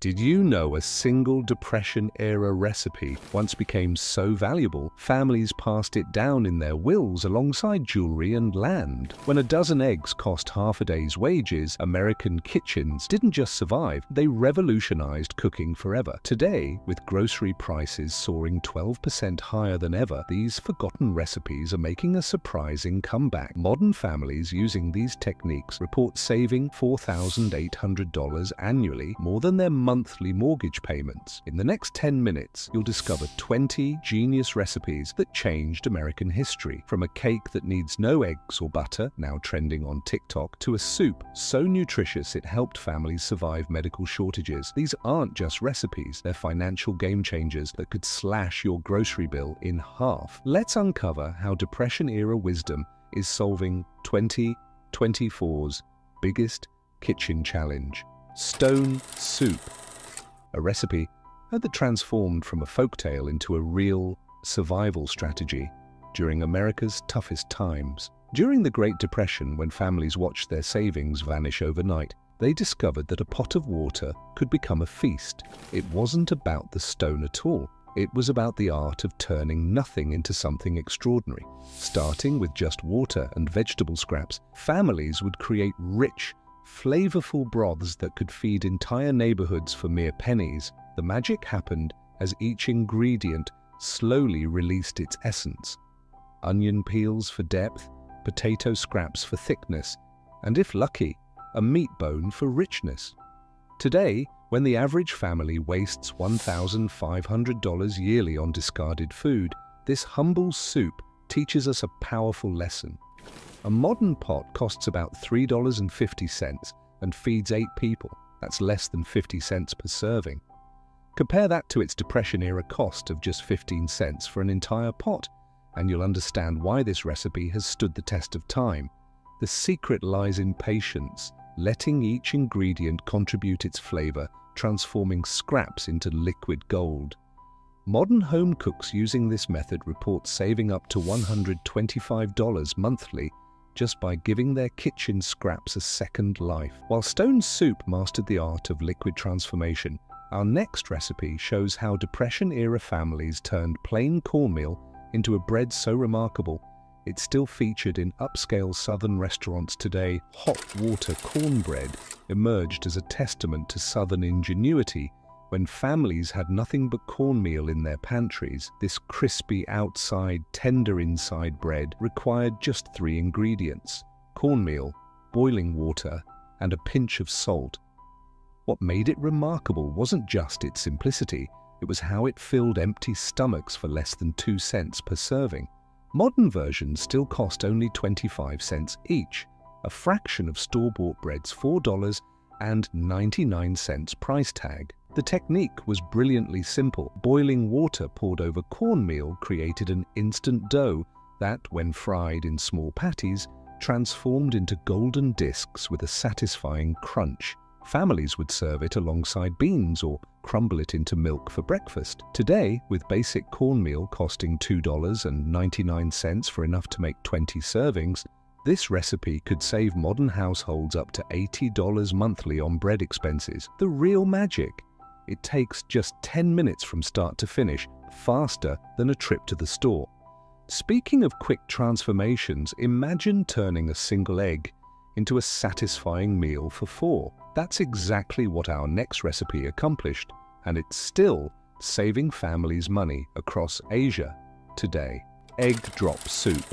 Did you know a single Depression-era recipe once became so valuable, families passed it down in their wills alongside jewelry and land? When a dozen eggs cost half a day's wages, American kitchens didn't just survive, they revolutionized cooking forever. Today, with grocery prices soaring 12% higher than ever, these forgotten recipes are making a surprising comeback. Modern families using these techniques report saving $4,800 annually, more than their monthly mortgage payments. In the next 10 minutes, you'll discover 20 genius recipes that changed American history. From a cake that needs no eggs or butter, now trending on TikTok, to a soup so nutritious it helped families survive medical shortages. These aren't just recipes, they're financial game changers that could slash your grocery bill in half. Let's uncover how Depression-era wisdom is solving 2024's biggest kitchen challenge: stone soup. A recipe that transformed from a folktale into a real survival strategy during America's toughest times. During the Great Depression, when families watched their savings vanish overnight, they discovered that a pot of water could become a feast. It wasn't about the stone at all. It was about the art of turning nothing into something extraordinary. Starting with just water and vegetable scraps, families would create rich, flavorful broths that could feed entire neighborhoods for mere pennies. The magic happened as each ingredient slowly released its essence. Onion peels for depth, potato scraps for thickness, and if lucky, a meat bone for richness. Today, when the average family wastes $1,500 yearly on discarded food, this humble soup teaches us a powerful lesson. A modern pot costs about $3.50 and feeds 8 people. That's less than 50 cents per serving. Compare that to its Depression-era cost of just 15 cents for an entire pot, and you'll understand why this recipe has stood the test of time. The secret lies in patience, letting each ingredient contribute its flavor, transforming scraps into liquid gold. Modern home cooks using this method report saving up to $125 monthly just by giving their kitchen scraps a second life. While stone soup mastered the art of liquid transformation, our next recipe shows how Depression-era families turned plain cornmeal into a bread so remarkable it's still featured in upscale Southern restaurants today. Hot water cornbread emerged as a testament to Southern ingenuity. When families had nothing but cornmeal in their pantries, this crispy outside, tender inside bread required just 3 ingredients: cornmeal, boiling water, and a pinch of salt. What made it remarkable wasn't just its simplicity, it was how it filled empty stomachs for less than 2 cents per serving. Modern versions still cost only 25 cents each, a fraction of store-bought bread's $4.99 price tag. The technique was brilliantly simple. Boiling water poured over cornmeal created an instant dough that, when fried in small patties, transformed into golden discs with a satisfying crunch. Families would serve it alongside beans or crumble it into milk for breakfast. Today, with basic cornmeal costing $2.99 for enough to make 20 servings, this recipe could save modern households up to $80 monthly on bread expenses. The real magic: it takes just 10 minutes from start to finish, faster than a trip to the store. Speaking of quick transformations, imagine turning a single egg into a satisfying meal for 4. That's exactly what our next recipe accomplished, and it's still saving families money across Asia today. Egg drop soup.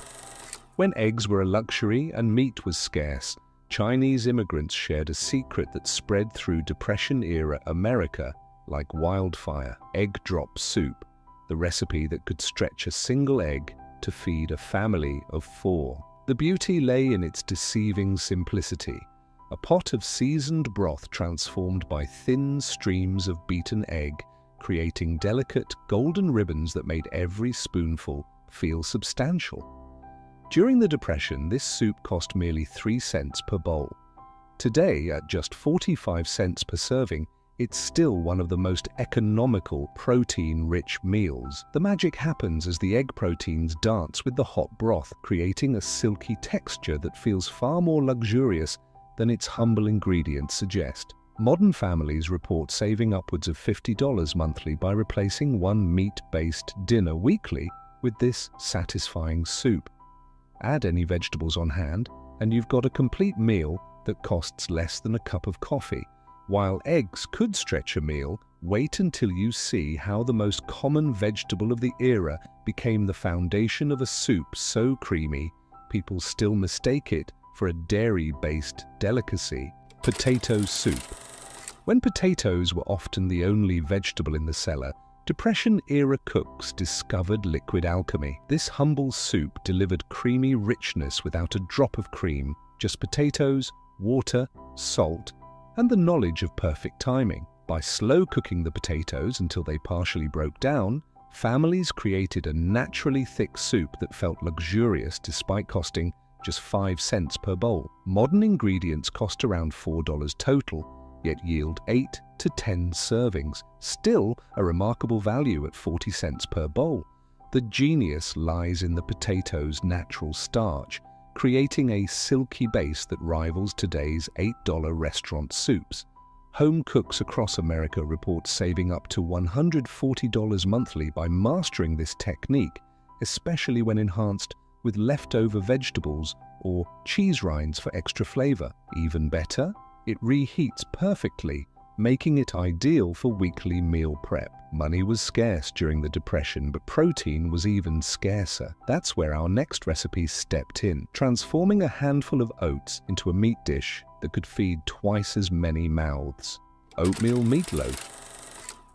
When eggs were a luxury and meat was scarce, Chinese immigrants shared a secret that spread through Depression-era America like wildfire. Egg drop soup, the recipe that could stretch a single egg to feed a family of 4. The beauty lay in its deceiving simplicity. A pot of seasoned broth transformed by thin streams of beaten egg, creating delicate golden ribbons that made every spoonful feel substantial. During the Depression, this soup cost merely 3 cents per bowl. Today, at just 45 cents per serving, it's still one of the most economical, protein-rich meals. The magic happens as the egg proteins dance with the hot broth, creating a silky texture that feels far more luxurious than its humble ingredients suggest. Modern families report saving upwards of $50 monthly by replacing one meat-based dinner weekly with this satisfying soup. Add any vegetables on hand, and you've got a complete meal that costs less than a cup of coffee. While eggs could stretch a meal, wait until you see how the most common vegetable of the era became the foundation of a soup so creamy, people still mistake it for a dairy-based delicacy: potato soup. When potatoes were often the only vegetable in the cellar, Depression-era cooks discovered liquid alchemy. This humble soup delivered creamy richness without a drop of cream, just potatoes, water, salt, and the knowledge of perfect timing. By slow cooking the potatoes until they partially broke down, families created a naturally thick soup that felt luxurious despite costing just 5 cents per bowl. Modern ingredients cost around $4 total, yet yield 8 to 10 servings, still a remarkable value at 40 cents per bowl. The genius lies in the potato's natural starch, creating a silky base that rivals today's $8 restaurant soups. Home cooks across America report saving up to $140 monthly by mastering this technique, especially when enhanced with leftover vegetables or cheese rinds for extra flavor. Even better, it reheats perfectly, making it ideal for weekly meal prep. Money was scarce during the Depression, but protein was even scarcer. That's where our next recipe stepped in, transforming a handful of oats into a meat dish that could feed twice as many mouths: oatmeal meatloaf.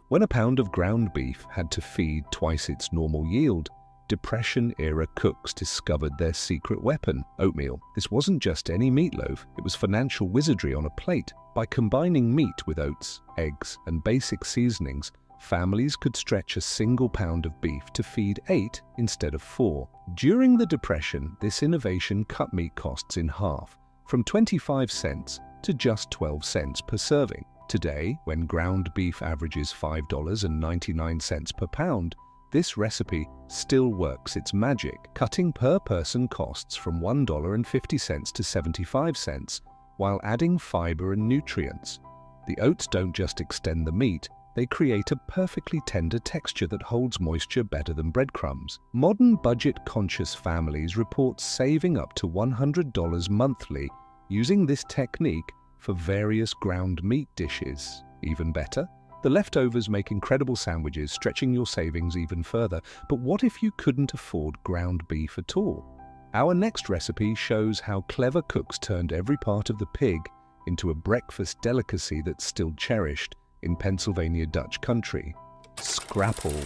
When a pound of ground beef had to feed twice its normal yield, Depression-era cooks discovered their secret weapon: oatmeal. This wasn't just any meatloaf, it was financial wizardry on a plate. By combining meat with oats, eggs, and basic seasonings, families could stretch a single pound of beef to feed 8 instead of 4. During the Depression, this innovation cut meat costs in half, from 25 cents to just 12 cents per serving. Today, when ground beef averages $5.99 per pound, this recipe still works its magic, cutting per-person costs from $1.50 to 75 cents, while adding fiber and nutrients. The oats don't just extend the meat, they create a perfectly tender texture that holds moisture better than breadcrumbs. Modern budget-conscious families report saving up to $100 monthly using this technique for various ground meat dishes. Even better, the leftovers make incredible sandwiches, stretching your savings even further. But what if you couldn't afford ground beef at all? Our next recipe shows how clever cooks turned every part of the pig into a breakfast delicacy that's still cherished in Pennsylvania Dutch country: scrapple.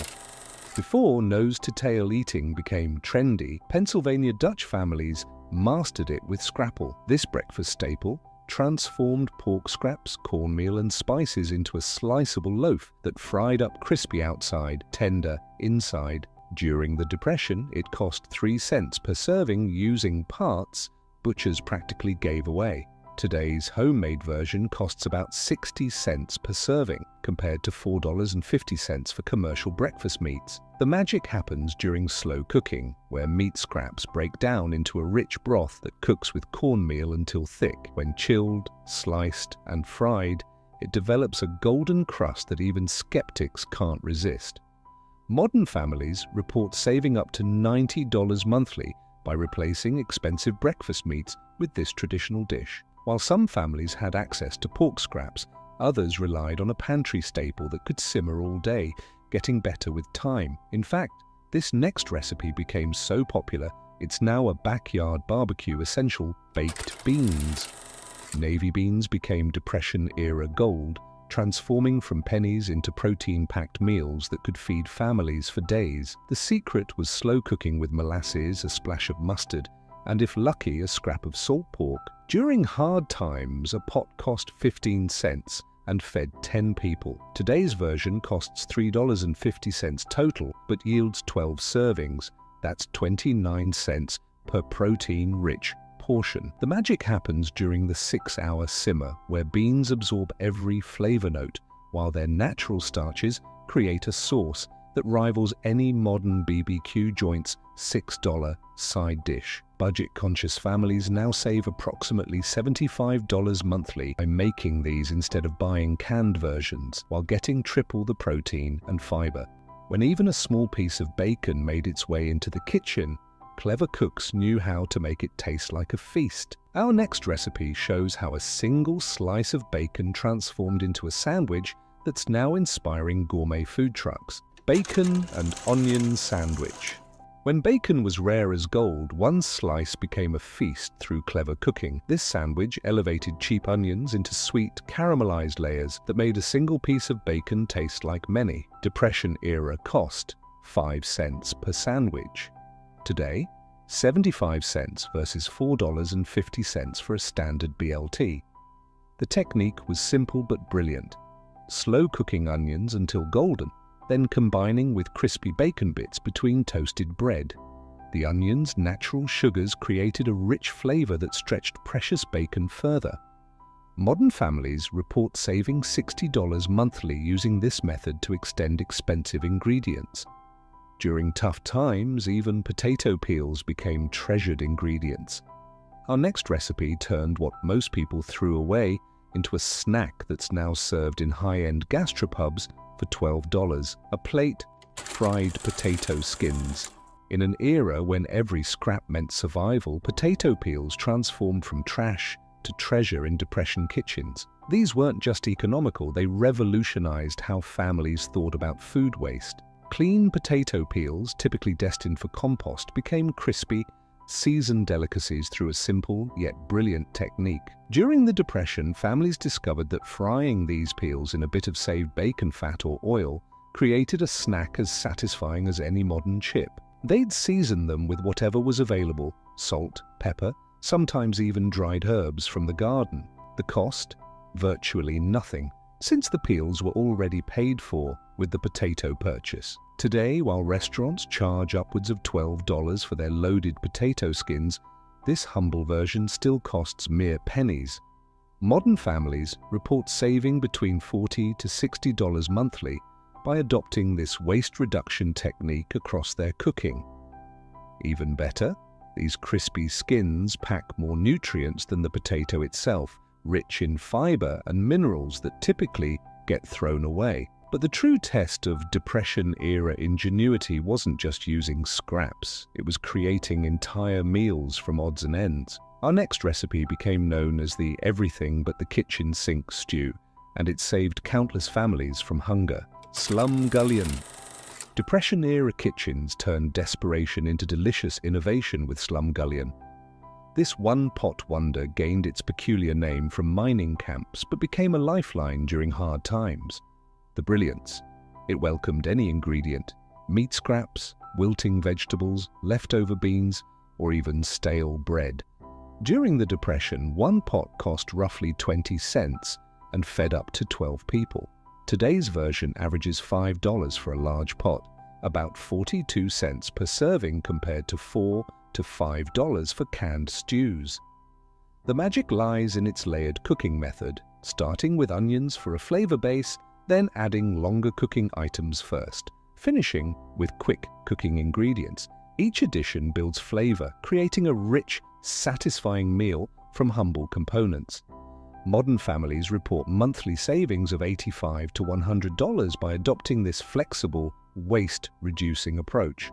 Before nose-to-tail eating became trendy, Pennsylvania Dutch families mastered it with scrapple. This breakfast staple transformed pork scraps, cornmeal, and spices into a sliceable loaf that fried up crispy outside, tender inside. During the Depression, it cost 3 cents per serving using parts butchers practically gave away. Today's homemade version costs about 60 cents per serving, compared to $4.50 for commercial breakfast meats. The magic happens during slow cooking, where meat scraps break down into a rich broth that cooks with cornmeal until thick. When chilled, sliced, and fried, it develops a golden crust that even skeptics can't resist. Modern families report saving up to $90 monthly by replacing expensive breakfast meats with this traditional dish. While some families had access to pork scraps, others relied on a pantry staple that could simmer all day, getting better with time. In fact, this next recipe became so popular, it's now a backyard barbecue essential: baked beans. Navy beans became Depression-era gold, transforming from pennies into protein-packed meals that could feed families for days. The secret was slow cooking with molasses, a splash of mustard, and if lucky, a scrap of salt pork. During hard times, a pot cost 15 cents and fed 10 people. Today's version costs $3.50 total, but yields 12 servings. That's 29 cents per protein-rich portion. The magic happens during the 6-hour simmer, where beans absorb every flavor note, while their natural starches create a sauce that rivals any modern BBQ joint's $6 side dish. Budget-conscious families now save approximately $75 monthly by making these instead of buying canned versions, while getting triple the protein and fiber. When even a small piece of bacon made its way into the kitchen, clever cooks knew how to make it taste like a feast. Our next recipe shows how a single slice of bacon transformed into a sandwich that's now inspiring gourmet food trucks. Bacon and onion sandwich. When bacon was rare as gold, one slice became a feast through clever cooking. This sandwich elevated cheap onions into sweet, caramelized layers that made a single piece of bacon taste like many. Depression-era cost, 5 cents per sandwich. Today, 75 cents versus $4.50 for a standard BLT. The technique was simple but brilliant. Slow cooking onions until golden, then combining with crispy bacon bits between toasted bread. The onion's natural sugars created a rich flavor that stretched precious bacon further. Modern families report saving $60 monthly using this method to extend expensive ingredients. During tough times, even potato peels became treasured ingredients. Our next recipe turned what most people threw away into a snack that's now served in high-end gastropubs for $12, a plate, fried potato skins. In an era when every scrap meant survival, potato peels transformed from trash to treasure in Depression kitchens. These weren't just economical, they revolutionized how families thought about food waste. Clean potato peels, typically destined for compost, became crispy, seasoned delicacies through a simple yet brilliant technique. During the Depression, families discovered that frying these peels in a bit of saved bacon fat or oil created a snack as satisfying as any modern chip. They'd season them with whatever was available: salt, pepper, sometimes even dried herbs from the garden. The cost? Virtually nothing, since the peels were already paid for with the potato purchase. Today, while restaurants charge upwards of $12 for their loaded potato skins, this humble version still costs mere pennies. Modern families report saving between $40 to $60 monthly by adopting this waste reduction technique across their cooking. Even better, these crispy skins pack more nutrients than the potato itself, rich in fiber and minerals that typically get thrown away. But the true test of Depression-era ingenuity wasn't just using scraps, it was creating entire meals from odds and ends. Our next recipe became known as the everything but the kitchen sink stew, and it saved countless families from hunger. Slumgullion. Depression-era kitchens turned desperation into delicious innovation with slumgullion. This one-pot wonder gained its peculiar name from mining camps, but became a lifeline during hard times. The brilliance. It welcomed any ingredient: meat scraps, wilting vegetables, leftover beans, or even stale bread. During the Depression, one pot cost roughly 20 cents and fed up to 12 people. Today's version averages $5 for a large pot, about 42 cents per serving compared to $4 to $5 for canned stews. The magic lies in its layered cooking method, starting with onions for a flavor base, then adding longer cooking items first, finishing with quick cooking ingredients. Each addition builds flavor, creating a rich, satisfying meal from humble components. Modern families report monthly savings of $85 to $100 by adopting this flexible, waste-reducing approach.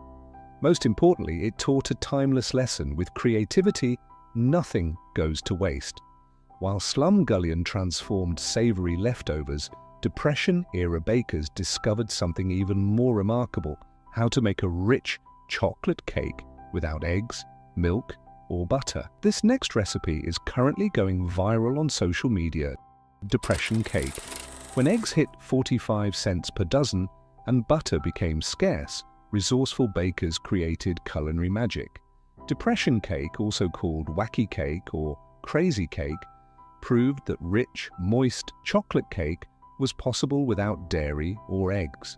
Most importantly, it taught a timeless lesson: with creativity, nothing goes to waste. While slumgullion transformed savory leftovers, Depression-era bakers discovered something even more remarkable: how to make a rich chocolate cake without eggs, milk, or butter. This next recipe is currently going viral on social media: Depression cake. When eggs hit 45 cents per dozen and butter became scarce, resourceful bakers created culinary magic. Depression cake, also called wacky cake or crazy cake, proved that rich, moist chocolate cake was possible without dairy or eggs.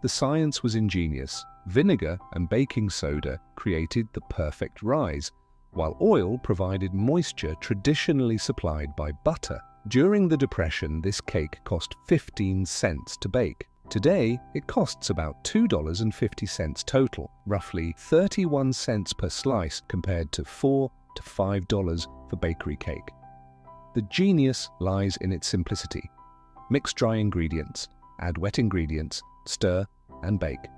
The science was ingenious. Vinegar and baking soda created the perfect rise, while oil provided moisture traditionally supplied by butter. During the Depression, this cake cost 15 cents to bake. Today, it costs about $2.50 total, roughly 31 cents per slice compared to $4 to $5 for bakery cake. The genius lies in its simplicity. Mix dry ingredients, add wet ingredients, stir, and bake.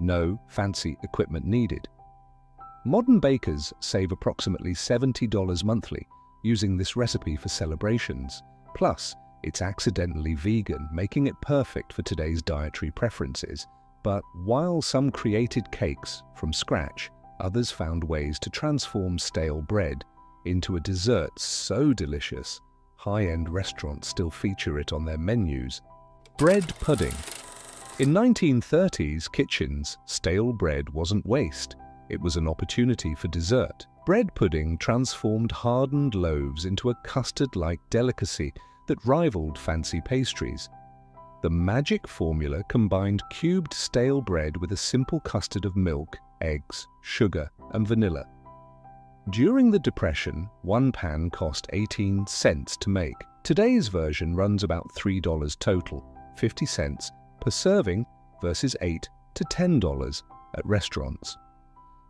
No fancy equipment needed. Modern bakers save approximately $70 monthly using this recipe for celebrations. Plus, it's accidentally vegan, making it perfect for today's dietary preferences. But while some created cakes from scratch, others found ways to transform stale bread into a dessert so delicious, high-end restaurants still feature it on their menus. Bread pudding. In 1930s kitchens, stale bread wasn't waste. It was an opportunity for dessert. Bread pudding transformed hardened loaves into a custard-like delicacy that rivaled fancy pastries. The magic formula combined cubed stale bread with a simple custard of milk, eggs, sugar, and vanilla. During the Depression, one pan cost 18 cents to make. Today's version runs about $3 total, 50 cents per serving versus $8 to $10 at restaurants.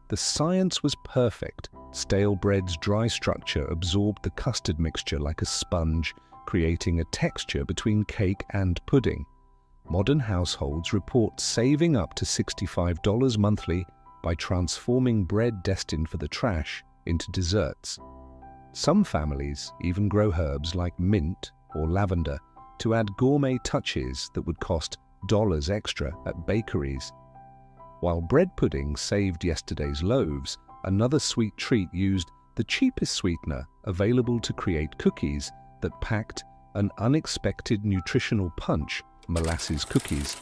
The science was perfect. Stale bread's dry structure absorbed the custard mixture like a sponge, creating a texture between cake and pudding. Modern households report saving up to $65 monthly by transforming bread destined for the trash into desserts. Some families even grow herbs like mint or lavender to add gourmet touches that would cost dollars extra at bakeries. While bread pudding saved yesterday's loaves, another sweet treat used the cheapest sweetener available to create cookies that packed an unexpected nutritional punch: molasses cookies.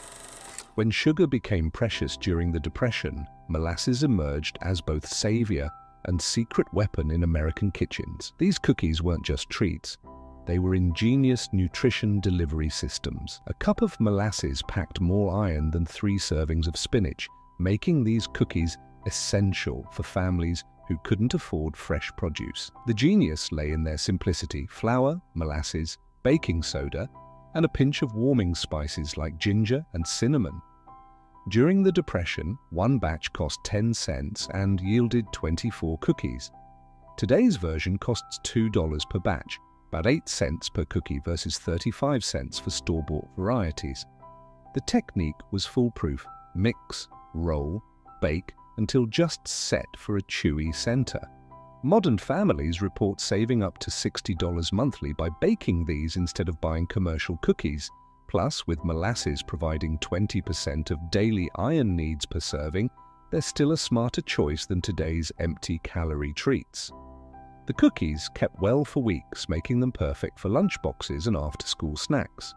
When sugar became precious during the Depression, molasses emerged as both savior and secret weapon in American kitchens. These cookies weren't just treats. They were ingenious nutrition delivery systems. A cup of molasses packed more iron than 3 servings of spinach, making these cookies essential for families who couldn't afford fresh produce. The genius lay in their simplicity: flour, molasses, baking soda, and a pinch of warming spices like ginger and cinnamon. During the Depression, one batch cost 10 cents and yielded 24 cookies. Today's version costs $2 per batch, about 8 cents per cookie versus 35 cents for store-bought varieties. The technique was foolproof: mix, roll, bake until just set for a chewy center. Modern families report saving up to $60 monthly by baking these instead of buying commercial cookies. Plus, with molasses providing 20% of daily iron needs per serving, they're still a smarter choice than today's empty-calorie treats. The cookies kept well for weeks, making them perfect for lunchboxes and after-school snacks.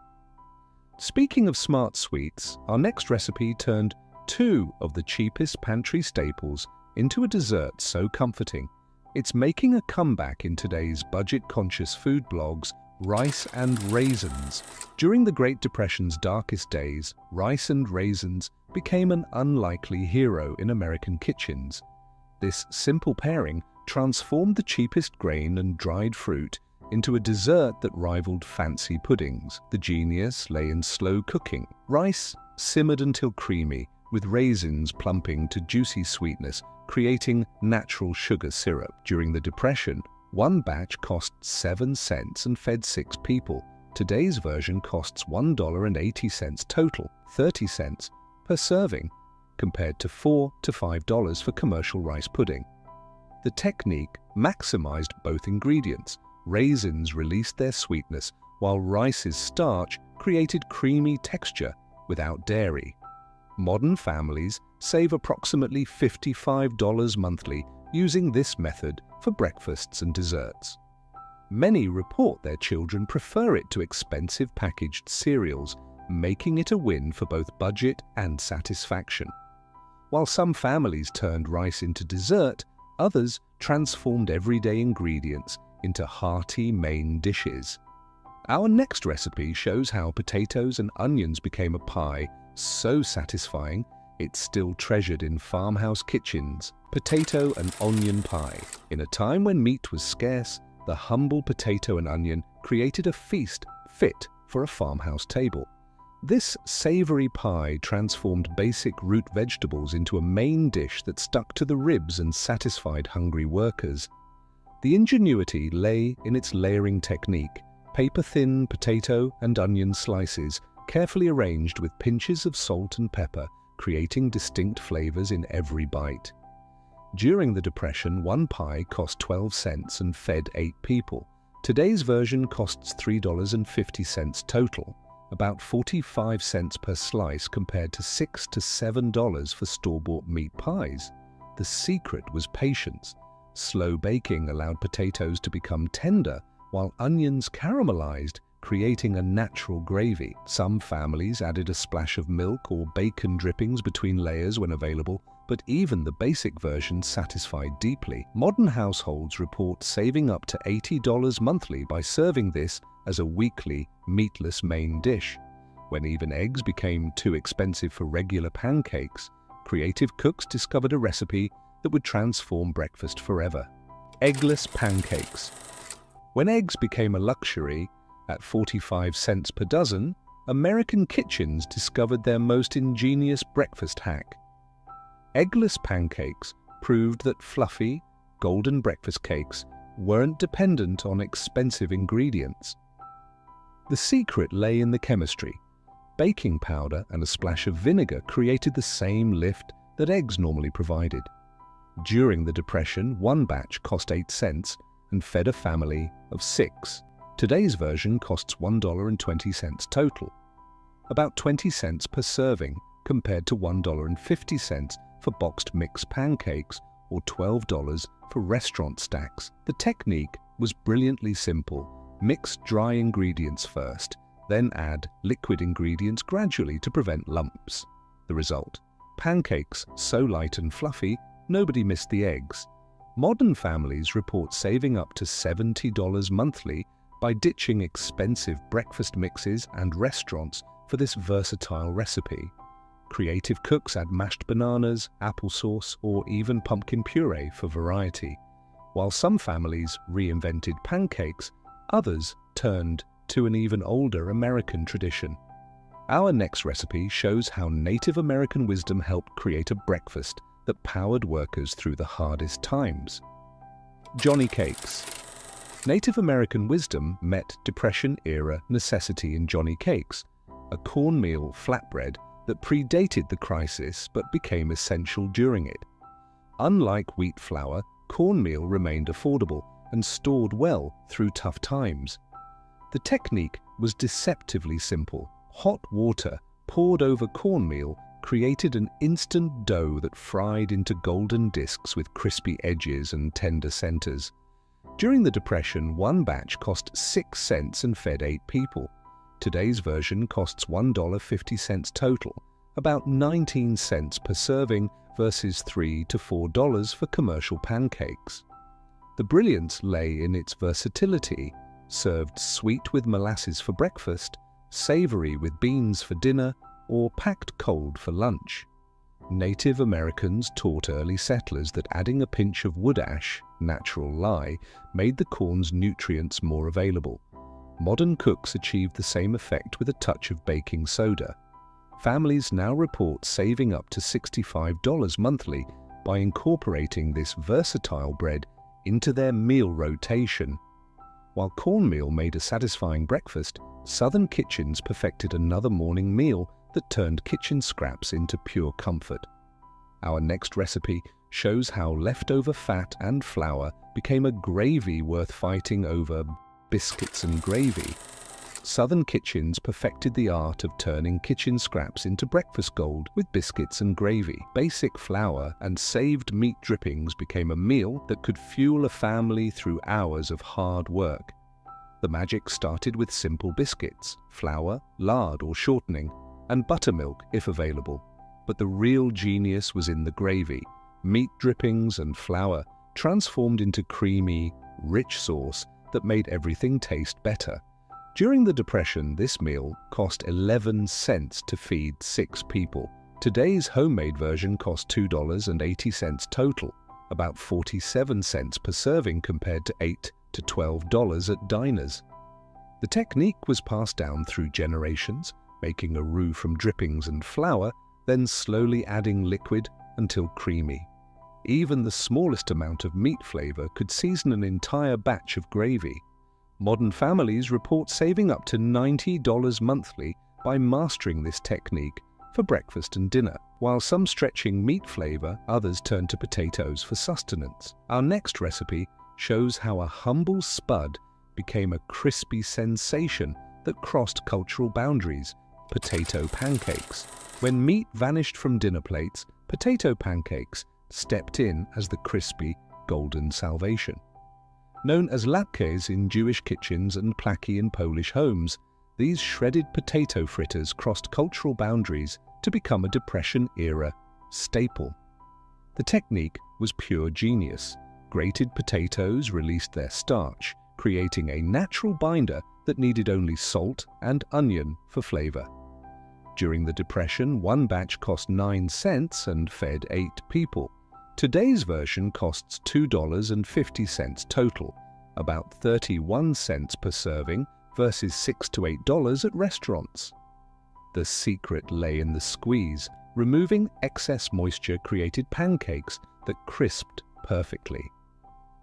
Speaking of smart sweets, our next recipe turned 2 of the cheapest pantry staples into a dessert so comforting, it's making a comeback in today's budget-conscious food blogs: rice and raisins. During the Great Depression's darkest days, rice and raisins became an unlikely hero in American kitchens. This simple pairing transformed the cheapest grain and dried fruit into a dessert that rivaled fancy puddings. The genius lay in slow cooking. Rice simmered until creamy, with raisins plumping to juicy sweetness, creating natural sugar syrup. During the Depression, one batch cost 7 cents and fed 6 people. Today's version costs $1.80 total, 30 cents per serving, compared to $4 to $5 for commercial rice pudding. The technique maximized both ingredients. Raisins released their sweetness, while rice's starch created creamy texture without dairy. Modern families save approximately $55 monthly using this method for breakfasts and desserts. Many report their children prefer it to expensive packaged cereals, making it a win for both budget and satisfaction. While some families turned rice into dessert, others transformed everyday ingredients into hearty main dishes. Our next recipe shows how potatoes and onions became a pie so satisfying it's still treasured in farmhouse kitchens. Potato and onion pie. In a time when meat was scarce, the humble potato and onion created a feast fit for a farmhouse table. This savory pie transformed basic root vegetables into a main dish that stuck to the ribs and satisfied hungry workers. The ingenuity lay in its layering technique: paper-thin potato and onion slices, carefully arranged with pinches of salt and pepper, creating distinct flavors in every bite. During the Depression, one pie cost 12 cents and fed 8 people. Today's version costs $3.50 total, about 45 cents per slice compared to $6 to $7 for store-bought meat pies. The secret was patience. Slow baking allowed potatoes to become tender, while onions caramelized, creating a natural gravy. Some families added a splash of milk or bacon drippings between layers when available, but even the basic version satisfied deeply. Modern households report saving up to $80 monthly by serving this as a weekly, meatless main dish. When even eggs became too expensive for regular pancakes, creative cooks discovered a recipe that would transform breakfast forever: eggless pancakes. When eggs became a luxury, at 45 cents per dozen, American kitchens discovered their most ingenious breakfast hack. Eggless pancakes proved that fluffy, golden breakfast cakes weren't dependent on expensive ingredients. The secret lay in the chemistry. Baking powder and a splash of vinegar created the same lift that eggs normally provided. During the Depression, one batch cost 8 cents and fed a family of 6. Today's version costs $1.20 total, about 20 cents per serving compared to $1.50 for boxed mixed pancakes or $12 for restaurant stacks. The technique was brilliantly simple. Mix dry ingredients first, then add liquid ingredients gradually to prevent lumps. The result: pancakes so light and fluffy, nobody missed the eggs. Modern families report saving up to $70 monthly by ditching expensive breakfast mixes and restaurants for this versatile recipe. Creative cooks add mashed bananas, applesauce, or even pumpkin puree for variety. While some families reinvented pancakes, others turned to an even older American tradition. Our next recipe shows how Native American wisdom helped create a breakfast that powered workers through the hardest times. Johnny Cakes. Native American wisdom met Depression-era necessity in Johnny Cakes, a cornmeal flatbread that predated the crisis but became essential during it. Unlike wheat flour, cornmeal remained affordable and stored well through tough times. The technique was deceptively simple. Hot water poured over cornmeal created an instant dough that fried into golden discs with crispy edges and tender centers. During the Depression, one batch cost 6 cents and fed 8 people. Today's version costs $1.50 total, about 19 cents per serving versus $3 to $4 for commercial pancakes. The brilliance lay in its versatility, served sweet with molasses for breakfast, savory with beans for dinner, or packed cold for lunch. Native Americans taught early settlers that adding a pinch of wood ash, natural lye, made the corn's nutrients more available. Modern cooks achieved the same effect with a touch of baking soda. Families now report saving up to $65 monthly by incorporating this versatile bread into their meal rotation. While cornmeal made a satisfying breakfast, Southern kitchens perfected another morning meal that turned kitchen scraps into pure comfort. Our next recipe shows how leftover fat and flour became a gravy worth fighting over: biscuits and gravy. Southern kitchens perfected the art of turning kitchen scraps into breakfast gold with biscuits and gravy. Basic flour and saved meat drippings became a meal that could fuel a family through hours of hard work. The magic started with simple biscuits, flour, lard or shortening, and buttermilk if available. But the real genius was in the gravy. Meat drippings and flour transformed into creamy, rich sauce that made everything taste better. During the Depression, this meal cost 11 cents to feed 6 people. Today's homemade version costs $2.80 total, about 47 cents per serving compared to $8 to $12 at diners. The technique was passed down through generations, making a roux from drippings and flour, then slowly adding liquid until creamy. Even the smallest amount of meat flavor could season an entire batch of gravy. Modern families report saving up to $90 monthly by mastering this technique for breakfast and dinner. While some stretching meat flavor, others turn to potatoes for sustenance. Our next recipe shows how a humble spud became a crispy sensation that crossed cultural boundaries: potato pancakes. When meat vanished from dinner plates, potato pancakes stepped in as the crispy, golden salvation. Known as latkes in Jewish kitchens and plaki in Polish homes, these shredded potato fritters crossed cultural boundaries to become a Depression-era staple. The technique was pure genius. Grated potatoes released their starch, creating a natural binder that needed only salt and onion for flavor. During the Depression, one batch cost 9 cents and fed 8 people. Today's version costs $2.50 total, about 31 cents per serving versus $6 to $8 at restaurants. The secret lay in the squeeze. Removing excess moisture created pancakes that crisped perfectly.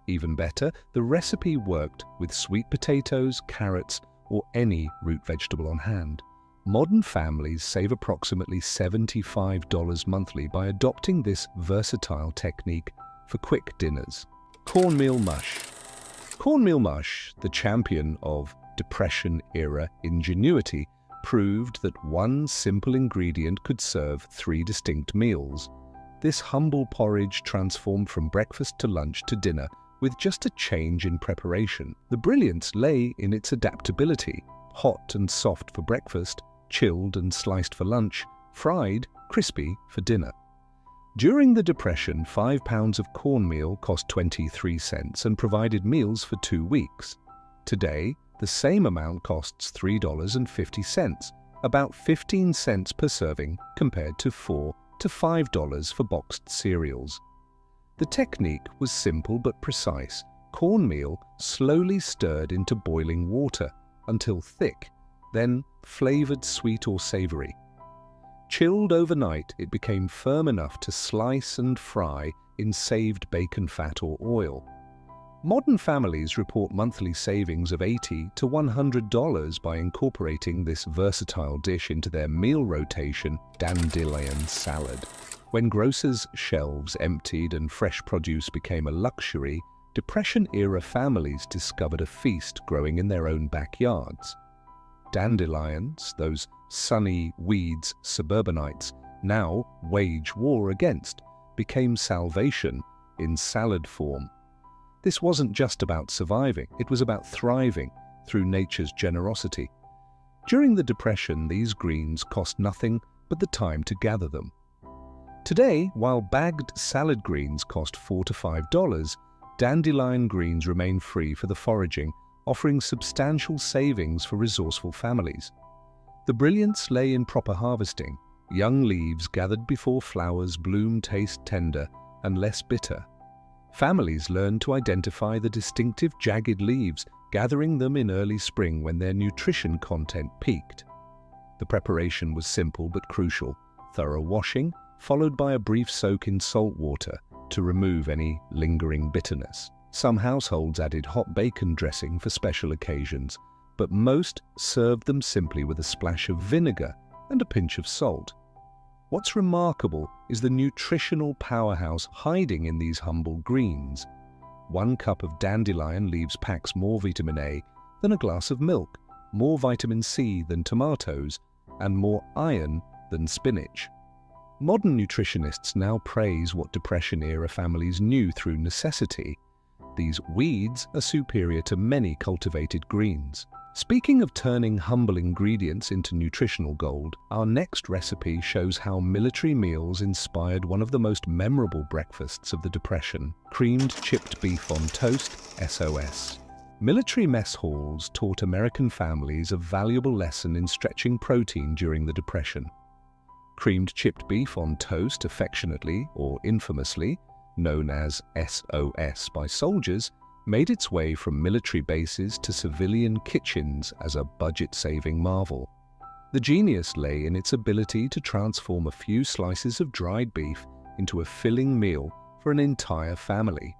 Even better, the recipe worked with sweet potatoes, carrots, or any root vegetable on hand. Modern families save approximately $75 monthly by adopting this versatile technique for quick dinners. Cornmeal mush. Cornmeal mush, the champion of Depression-era ingenuity, proved that one simple ingredient could serve 3 distinct meals. This humble porridge transformed from breakfast to lunch to dinner with just a change in preparation. The brilliance lay in its adaptability: hot and soft for breakfast, chilled and sliced for lunch, fried, crispy for dinner. During the Depression, 5 pounds of cornmeal cost 23 cents and provided meals for 2 weeks. Today, the same amount costs $3.50, about 15 cents per serving compared to $4 to $5 for boxed cereals. The technique was simple but precise. Cornmeal slowly stirred into boiling water until thick, then flavored sweet or savory. Chilled overnight, it became firm enough to slice and fry in saved bacon fat or oil. Modern families report monthly savings of $80 to $100 by incorporating this versatile dish into their meal rotation: dandelion salad. When grocers' shelves emptied and fresh produce became a luxury, Depression-era families discovered a feast growing in their own backyards. Dandelions, those sunny weeds suburbanites now wage war against, became salvation in salad form. This wasn't just about surviving, it was about thriving through nature's generosity. During the Depression, these greens cost nothing but the time to gather them. Today, while bagged salad greens cost $4 to $5, dandelion greens remain free for the foraging, offering substantial savings for resourceful families. The brilliance lay in proper harvesting. Young leaves gathered before flowers bloom taste tender and less bitter. Families learned to identify the distinctive jagged leaves, gathering them in early spring when their nutrition content peaked. The preparation was simple but crucial: thorough washing, followed by a brief soak in salt water to remove any lingering bitterness. Some households added hot bacon dressing for special occasions, but most served them simply with a splash of vinegar and a pinch of salt. What's remarkable is the nutritional powerhouse hiding in these humble greens. 1 cup of dandelion leaves packs more vitamin A than a glass of milk, more vitamin C than tomatoes, and more iron than spinach. Modern nutritionists now praise what Depression-era families knew through necessity. These weeds are superior to many cultivated greens. Speaking of turning humble ingredients into nutritional gold, our next recipe shows how military meals inspired one of the most memorable breakfasts of the Depression: creamed chipped beef on toast, SOS. Military mess halls taught American families a valuable lesson in stretching protein during the Depression. Creamed chipped beef on toast, affectionately or infamously known as SOS by soldiers, made its way from military bases to civilian kitchens as a budget-saving marvel. The genius lay in its ability to transform a few slices of dried beef into a filling meal for an entire family.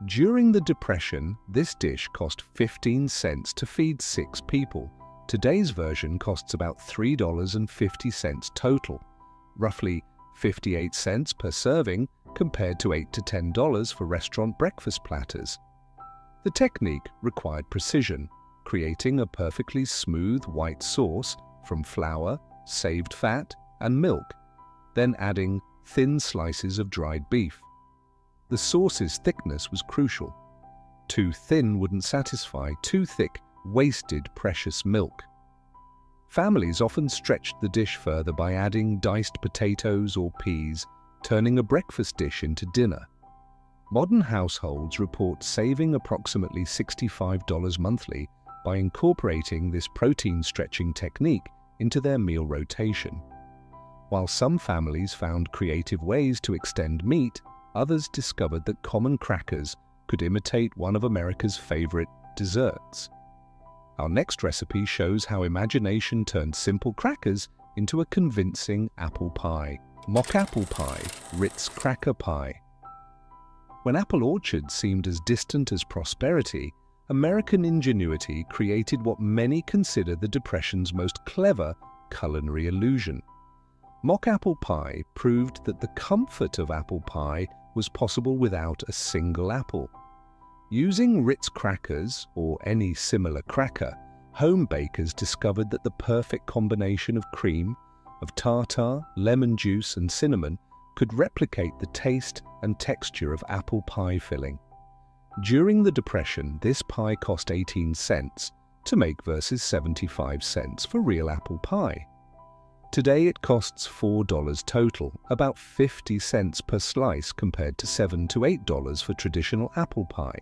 During the Depression, this dish cost 15 cents to feed 6 people. Today's version costs about $3.50 total, roughly 58 cents per serving compared to $8 to $10 for restaurant breakfast platters. The technique required precision, creating a perfectly smooth white sauce from flour, saved fat, and milk, then adding thin slices of dried beef. The sauce's thickness was crucial. Too thin wouldn't satisfy, too thick wasted precious milk. Families often stretched the dish further by adding diced potatoes or peas, turning a breakfast dish into dinner. Modern households report saving approximately $65 monthly by incorporating this protein-stretching technique into their meal rotation. While some families found creative ways to extend meat, others discovered that common crackers could imitate one of America's favorite desserts. Our next recipe shows how imagination turned simple crackers into a convincing apple pie. Mock apple pie, Ritz cracker pie. When apple orchards seemed as distant as prosperity, American ingenuity created what many consider the Depression's most clever culinary illusion. Mock apple pie proved that the comfort of apple pie was possible without a single apple. Using Ritz crackers, or any similar cracker, home bakers discovered that the perfect combination of cream, of tartar, lemon juice, and cinnamon could replicate the taste and texture of apple pie filling. During the Depression, this pie cost 18 cents to make versus 75 cents for real apple pie. Today it costs $4 total, about 50 cents per slice compared to $7 to $8 for traditional apple pie.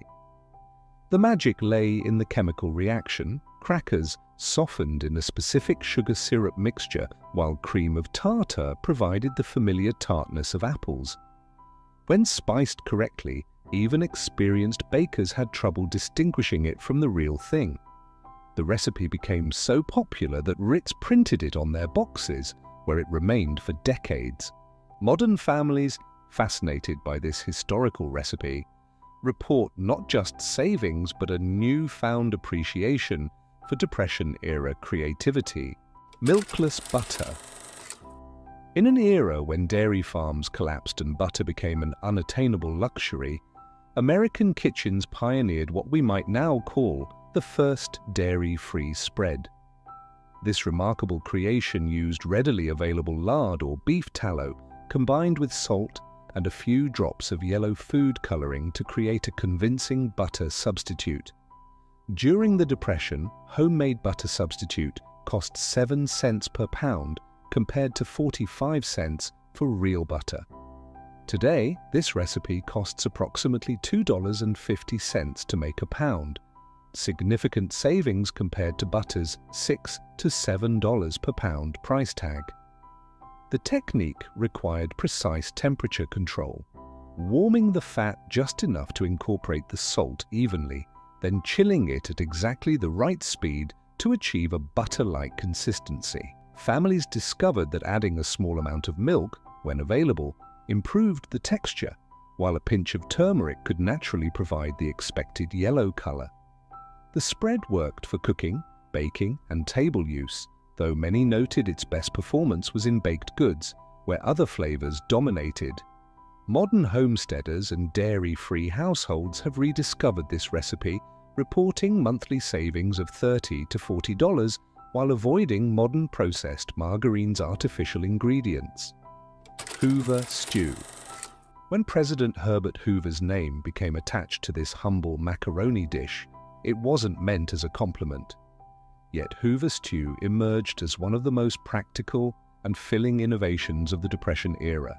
The magic lay in the chemical reaction. Crackers softened in a specific sugar syrup mixture, while cream of tartar provided the familiar tartness of apples. When spiced correctly, even experienced bakers had trouble distinguishing it from the real thing. The recipe became so popular that Ritz printed it on their boxes, where it remained for decades. Modern families, fascinated by this historical recipe, report not just savings but a newfound appreciation for Depression-era creativity. Milkless butter. In an era when dairy farms collapsed and butter became an unattainable luxury, American kitchens pioneered what we might now call the first dairy-free spread. This remarkable creation used readily available lard or beef tallow combined with salt and a few drops of yellow food coloring to create a convincing butter substitute. During the Depression, homemade butter substitute cost 7 cents per pound compared to 45 cents for real butter. Today, this recipe costs approximately $2.50 to make a pound, significant savings compared to butter's $6 to $7 per pound price tag. The technique required precise temperature control, warming the fat just enough to incorporate the salt evenly, then chilling it at exactly the right speed to achieve a butter-like consistency. Families discovered that adding a small amount of milk, when available, improved the texture, while a pinch of turmeric could naturally provide the expected yellow color. The spread worked for cooking, baking, and table use, though many noted its best performance was in baked goods, where other flavors dominated. Modern homesteaders and dairy-free households have rediscovered this recipe, reporting monthly savings of $30 to $40 while avoiding modern processed margarine's artificial ingredients. Hoover stew. When President Herbert Hoover's name became attached to this humble macaroni dish, it wasn't meant as a compliment. Yet Hoover stew emerged as one of the most practical and filling innovations of the Depression era.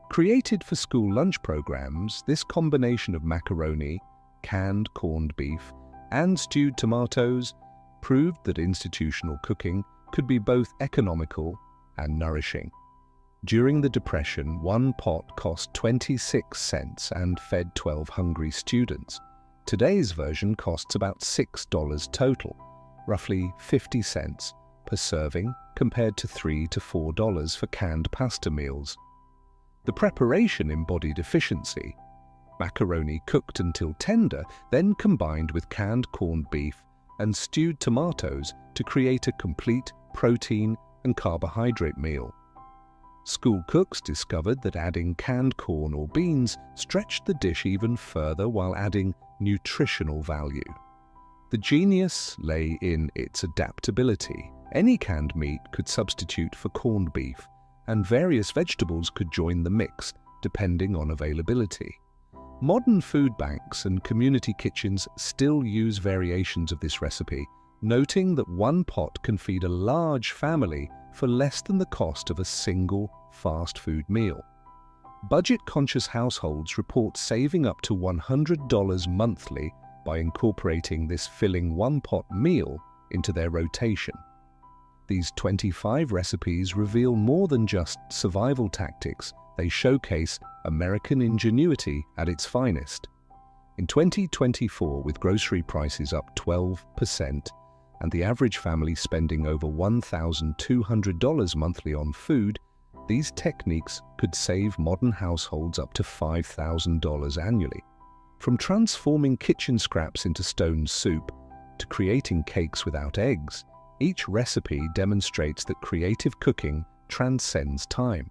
Created for school lunch programs, this combination of macaroni, canned corned beef, and stewed tomatoes proved that institutional cooking could be both economical and nourishing. During the Depression, one pot cost 26 cents and fed 12 hungry students. Today's version costs about $6 total, roughly 50 cents per per serving compared to $3 to $4 for canned pasta meals. The preparation embodied efficiency. Macaroni cooked until tender, then combined with canned corned beef and stewed tomatoes to create a complete protein and carbohydrate meal. School cooks discovered that adding canned corn or beans stretched the dish even further while adding nutritional value. The genius lay in its adaptability. Any canned meat could substitute for corned beef, and various vegetables could join the mix, depending on availability. Modern food banks and community kitchens still use variations of this recipe, noting that one pot can feed a large family for less than the cost of a single fast food meal. Budget-conscious households report saving up to $100 monthly by incorporating this filling one-pot meal into their rotation. These 25 recipes reveal more than just survival tactics. They showcase American ingenuity at its finest. In 2024, with grocery prices up 12% and the average family spending over $1,200 monthly on food, these techniques could save modern households up to $5,000 annually. From transforming kitchen scraps into stone soup to creating cakes without eggs, each recipe demonstrates that creative cooking transcends time.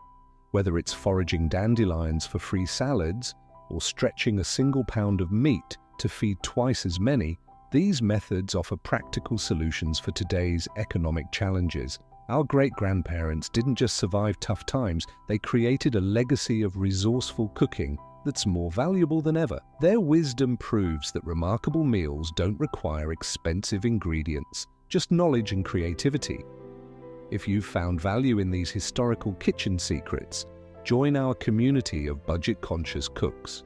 Whether it's foraging dandelions for free salads or stretching a single pound of meat to feed twice as many, these methods offer practical solutions for today's economic challenges. Our great-grandparents didn't just survive tough times, they created a legacy of resourceful cooking that's more valuable than ever. Their wisdom proves that remarkable meals don't require expensive ingredients, just knowledge and creativity. If you've found value in these historical kitchen secrets, join our community of budget-conscious cooks.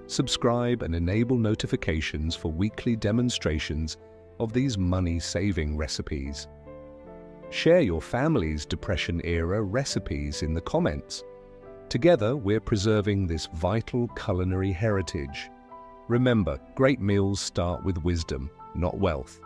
Subscribe and enable notifications for weekly demonstrations of these money-saving recipes. Share your family's Depression-era recipes in the comments. Together, we're preserving this vital culinary heritage. Remember, great meals start with wisdom, not wealth.